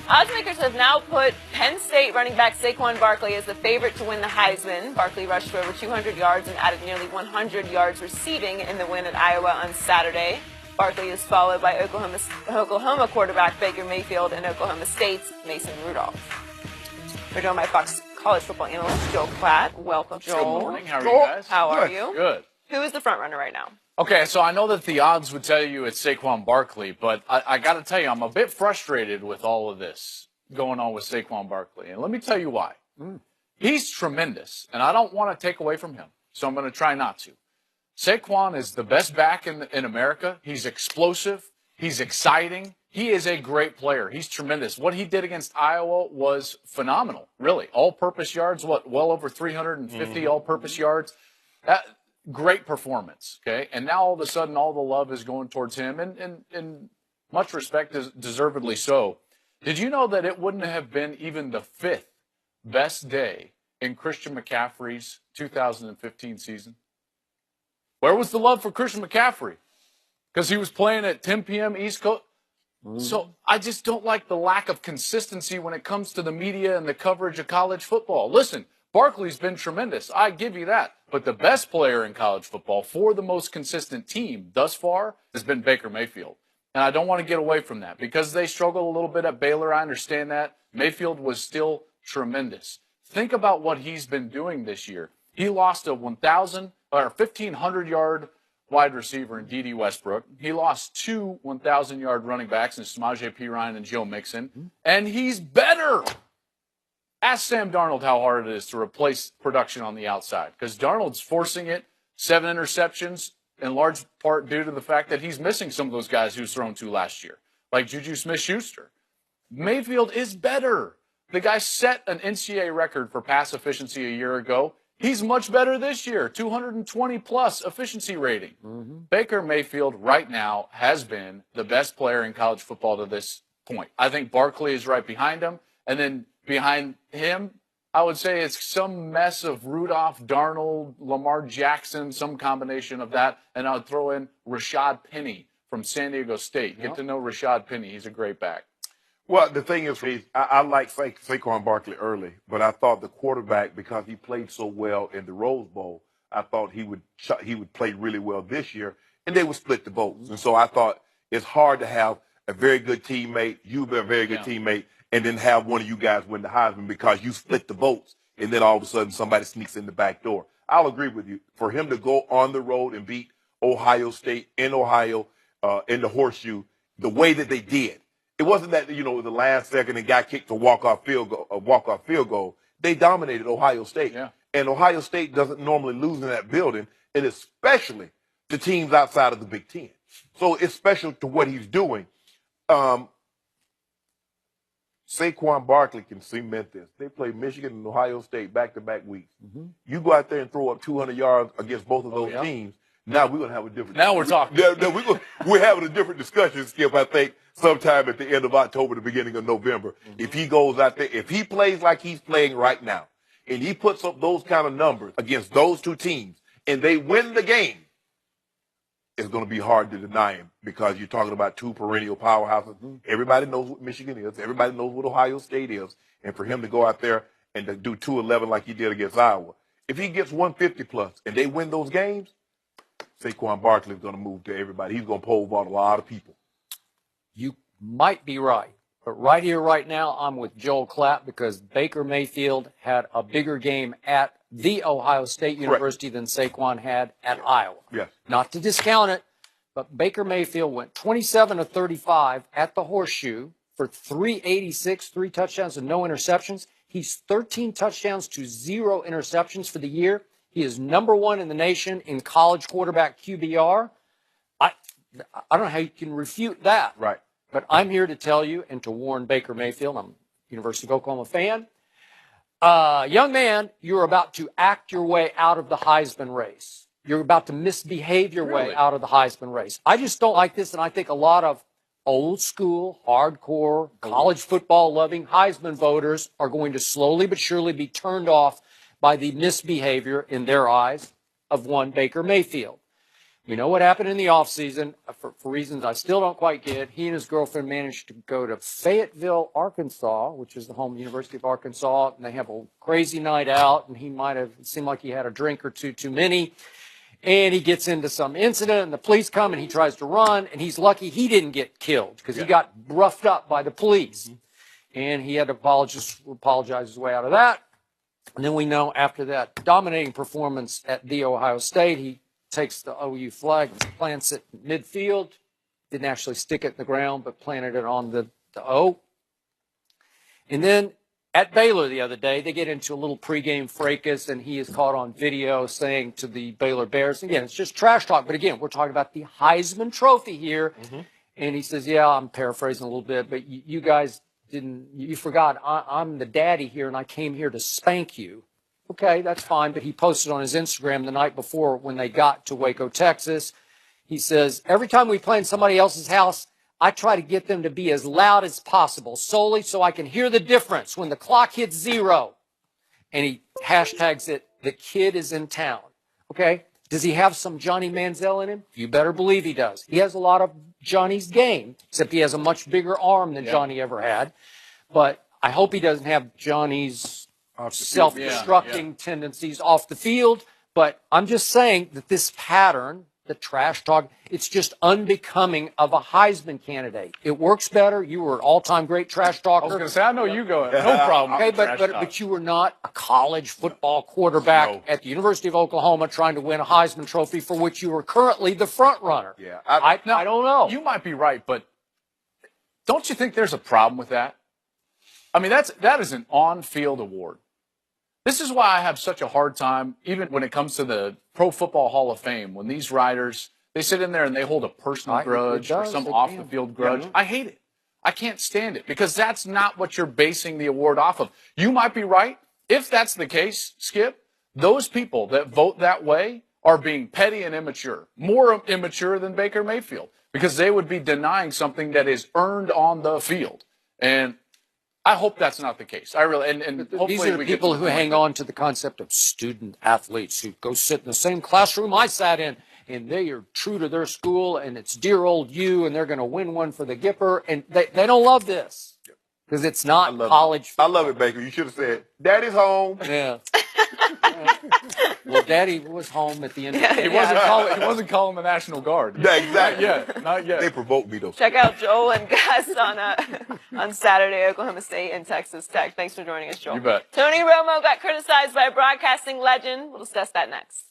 Oddsmakers have now put Penn State running back Saquon Barkley as the favorite to win the Heisman. Barkley rushed for over 200 yards and added nearly 100 yards receiving in the win at Iowa on Saturday. Barkley is followed by Oklahoma quarterback Baker Mayfield and Oklahoma State's Mason Rudolph. We're joined by Fox College football analyst Joel Klatt. Welcome, Joel. Good morning. How are you guys? How are you? Good. Who is the front runner right now? Okay, so I know that the odds would tell you it's Saquon Barkley, but I got to tell you, I'm a bit frustrated with all of this going on with Saquon Barkley. And let me tell you why. He's tremendous, and I don't want to take away from him, so I'm going to try not to. Saquon is the best back in America. He's explosive. He's exciting. He is a great player. He's tremendous. What he did against Iowa was phenomenal, really. All-purpose yards, well over 350 all-purpose yards. Great performance, okay? And now all of a sudden all the love is going towards him, and in much respect, deservedly so. Did you know that it wouldn't have been even the 5th best day in Christian McCaffrey's 2015 season? Where was the love for Christian McCaffrey? Because he was playing at 10 p.m. East Coast. So I just don't like the lack of consistency when it comes to the media and the coverage of college football. Listen, Barkley's been tremendous. I give you that. But the best player in college football for the most consistent team thus far has been Baker Mayfield. And I don't want to get away from that because they struggled a little bit at Baylor. I understand that. Mayfield was still tremendous. Think about what he's been doing this year. He lost a 1,500-yard wide receiver in D.D. Westbrook. He lost 2 1,000-yard running backs in Samaje Perine and Joe Mixon. And he's better. Ask Sam Darnold how hard it is to replace production on the outside because Darnold's forcing it, 7 interceptions, in large part due to the fact that he's missing some of those guys he was thrown to last year, like Juju Smith-Schuster. Mayfield is better. The guy set an NCAA record for pass efficiency a year ago. He's much better this year, 220-plus efficiency rating. Baker Mayfield right now has been the best player in college football to this point. I think Barkley is right behind him, and then behind him, I would say it's some mess of Rudolph, Darnold, Lamar Jackson, some combination of that. And I would throw in Rashad Penny from San Diego State. Get to know Rashad Penny. He's a great back. Well, the thing is, I like Saquon Barkley early, but I thought the quarterback, because he played so well in the Rose Bowl, I thought he would play really well this year, and they would split the votes. And so I thought it's hard to have a very good teammate, you've been a very good teammate, and then have one of you guys win the Heisman because you split the votes, and then all of a sudden somebody sneaks in the back door. I'll agree with you. For him to go on the road and beat Ohio State in Ohio in the horseshoe the way that they did, it wasn't that, it was the last second and got kicked a walk-off field goal. They dominated Ohio State. Yeah. And Ohio State doesn't normally lose in that building, and especially to teams outside of the Big Ten. So it's special to what he's doing. Saquon Barkley can cement this. They play Michigan and Ohio State back-to-back weeks. You go out there and throw up 200 yards against both of those teams, now we're going to have a different Now we're talking. We're having a different discussion, Skip, I think, sometime at the end of October, the beginning of November. If he goes out there, if he plays like he's playing right now, and he puts up those kind of numbers against those two teams, and they win the game, it's going to be hard to deny him because you're talking about two perennial powerhouses. Everybody knows what Michigan is. Everybody knows what Ohio State is. And for him to go out there and to do 211 like he did against Iowa, if he gets 150-plus and they win those games, Saquon Barkley is going to move to everybody. He's going to pole vault a lot of people. You might be right. But right here, right now, I'm with Joel Klatt because Baker Mayfield had a bigger game at the Ohio State University than Saquon had at Iowa. Yes. Not to discount it, but Baker Mayfield went 27 of 35 at the horseshoe for 386, 3 touchdowns and no interceptions. He's 13 touchdowns to 0 interceptions for the year. He is #1 in the nation in college quarterback QBR. I don't know how you can refute that. Right. But I'm here to tell you and to warn Baker Mayfield, I'm a University of Oklahoma fan. Young man, you're about to act your way out of the Heisman race. You're about to misbehave your way out of the Heisman race. I just don't like this, and I think a lot of old school, hardcore, college football loving Heisman voters are going to slowly but surely be turned off by the misbehavior in their eyes of one Baker Mayfield. We know what happened in the offseason for reasons I still don't quite get. He and his girlfriend managed to go to Fayetteville, Arkansas, which is the home of the University of Arkansas, and they have a crazy night out, and he might have, it seemed like he had a drink or two too many, and he gets into some incident, and the police come, and he tries to run, and he's lucky he didn't get killed because he got roughed up by the police, and he had to apologize his way out of that. And then we know after that dominating performance at The Ohio State, he takes the OU flag and plants it in midfield. Didn't actually stick it in the ground, but planted it on the O. And then at Baylor the other day, they get into a little pregame fracas, and he is caught on video saying to the Baylor Bears, again, it's just trash talk, but again, we're talking about the Heisman Trophy here. And he says, yeah, I'm paraphrasing a little bit, but you guys you forgot, I'm the daddy here, and I came here to spank you. Okay, that's fine, but he posted on his Instagram the night before when they got to Waco, Texas. He says, every time we play in somebody else's house, I try to get them to be as loud as possible, solely so I can hear the difference when the clock hits 0. And he hashtags it, the kid is in town. Okay, does he have some Johnny Manziel in him? You better believe he does. He has a lot of Johnny's game, except he has a much bigger arm than Johnny ever had. But I hope he doesn't have Johnny's self-destructing tendencies off the field. But I'm just saying that this pattern, the trash talk, it's just unbecoming of a Heisman candidate. It works better. You were an all-time great trash talker. I was going to say, I know you go. No problem. Okay, but you were not a college football quarterback at the University of Oklahoma trying to win a Heisman Trophy for which you were currently the front runner. Yeah, I don't know. You might be right, but don't you think there's a problem with that? I mean, that is an on-field award. This is why I have such a hard time, even when it comes to the Pro Football Hall of Fame, when these writers, they sit in there and they hold a personal grudge or some off-the-field grudge. I hate it. I can't stand it because that's not what you're basing the award off of. You might be right. If that's the case, Skip, those people that vote that way are being petty and immature, more immature than Baker Mayfield, because they would be denying something that is earned on the field. And I hope that's not the case. I really, and hopefully these are the people who hang on to the concept of student athletes who go sit in the same classroom I sat in, and they are true to their school, and it's dear old you, and they're going to win one for the Gipper, and they don't love this because it's not college football. I love it, Baker. You should have said, Daddy's home. Yeah. Well, Daddy was home at the end of the day. He wasn't calling the National Guard. Yeah, exactly. Not yet. They provoked me, though. Check out Joel and Gus on Saturday, Oklahoma State and Texas Tech. Thanks for joining us, Joel. You bet. Tony Romo got criticized by a broadcasting legend. We'll discuss that next.